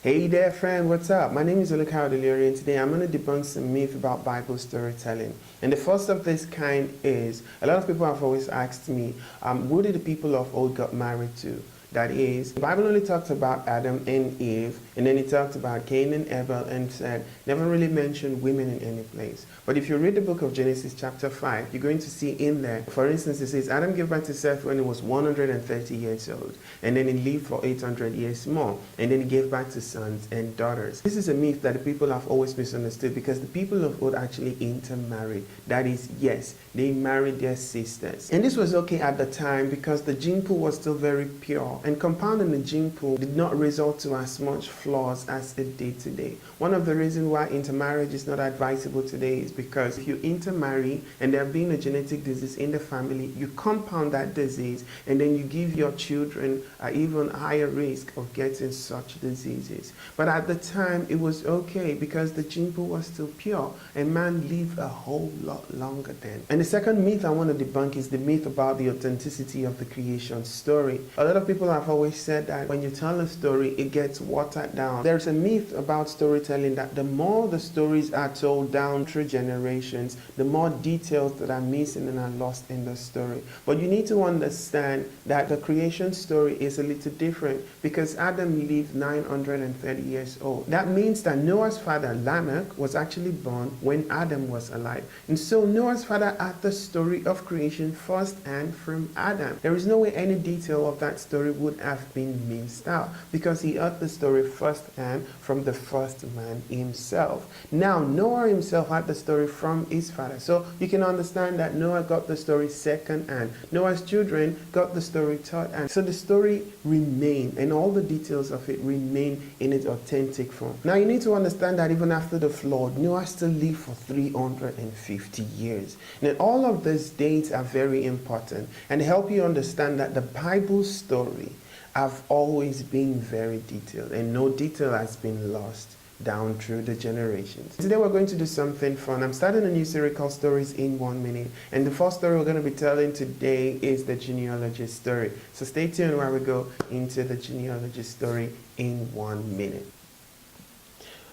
Hey there friend, what's up? My name is Olukayode Deliri, and today I'm going to debunk some myth about Bible storytelling. And the first of this kind is, a lot of people have always asked me, who did the people of old got married to? That is, the Bible only talks about Adam and Eve, and then it talked about Cain and Abel, and said, never really mentioned women in any place. But if you read the book of Genesis chapter 5, you're going to see in there, for instance, it says, Adam gave birth to Seth when he was 130 years old, and then he lived for 800 years more, and then he gave birth to sons and daughters. This is a myth that the people have always misunderstood, because the people of old actually intermarried. That is, yes, they married their sisters. And this was okay at the time because the gene pool was still very pure. And compounding the gene pool did not result to as much flaws as it did today. One of the reasons why intermarriage is not advisable today is because if you intermarry and there being a genetic disease in the family, you compound that disease and then you give your children an even higher risk of getting such diseases. But at the time, it was okay because the gene pool was still pure and man lived a whole lot longer then. And the second myth I want to debunk is the myth about the authenticity of the creation story. A lot of people have always said that when you tell a story, it gets watered down. There's a myth about storytelling that the more the stories are told down through generations, the more details that are missing and are lost in the story. But you need to understand that the creation story is a little different because Adam lived 930 years old. That means that Noah's father Lamech was actually born when Adam was alive. And so Noah's father had the story of creation first and from Adam. There is no way any detail of that story would have been missed out because he heard the story firsthand from the first man himself. Now Noah himself had the story from his father, so you can understand that Noah got the story second hand. Noah's children got the story third hand. So the story remained and all the details of it remain in its authentic form. Now you need to understand that even after the flood, Noah still lived for 350 years. Now all of these dates are very important and help you understand that the Bible story have always been very detailed and no detail has been lost down through the generations. Today we're going to do something fun. I'm starting a new series called Stories in 1 Minute, and the first story we're going to be telling today is the genealogy story. So stay tuned while we go into the genealogy story in 1 minute.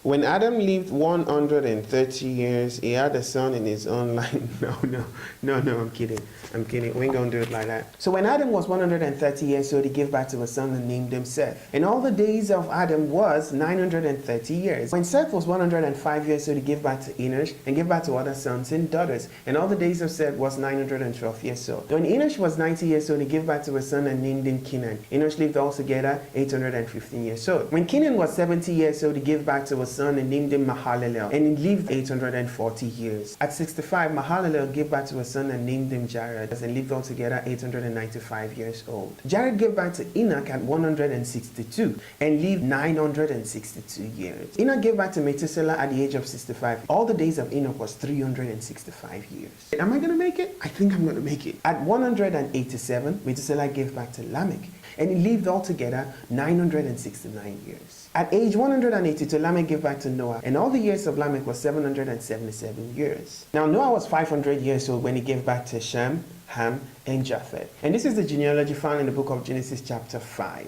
When Adam lived 130 years, he had a son in his own line. No, I'm kidding. We ain't gonna do it like that. So when Adam was 130 years old, he gave birth to a son and named him Seth. And all the days of Adam was 930 years. When Seth was 105 years old, he gave birth to Enosh and gave birth to other sons and daughters. And all the days of Seth was 912 years old. When Enosh was 90 years old, he gave birth to a son and named him Kenan. Enosh lived altogether 815 years old. When Kenan was 70 years old, he gave birth to a son and named him Mahalalel, and he lived 840 years. At 65, Mahalalel gave birth to a son and named him Jared, and lived altogether 895 years old. Jared gave birth to Enoch at 162 and lived 962 years. Enoch gave birth to Methuselah at the age of 65. All the days of Enoch was 365 years. Am I going to make it? I think I'm going to make it. At 187, Methuselah gave birth to Lamech, and he lived altogether 969 years. At age 182, Lamech gave birth to Noah, and all the years of Lamech was 777 years. Now Noah was 500 years old when he gave birth to Shem, Ham, and Japheth. And this is the genealogy found in the book of Genesis chapter 5.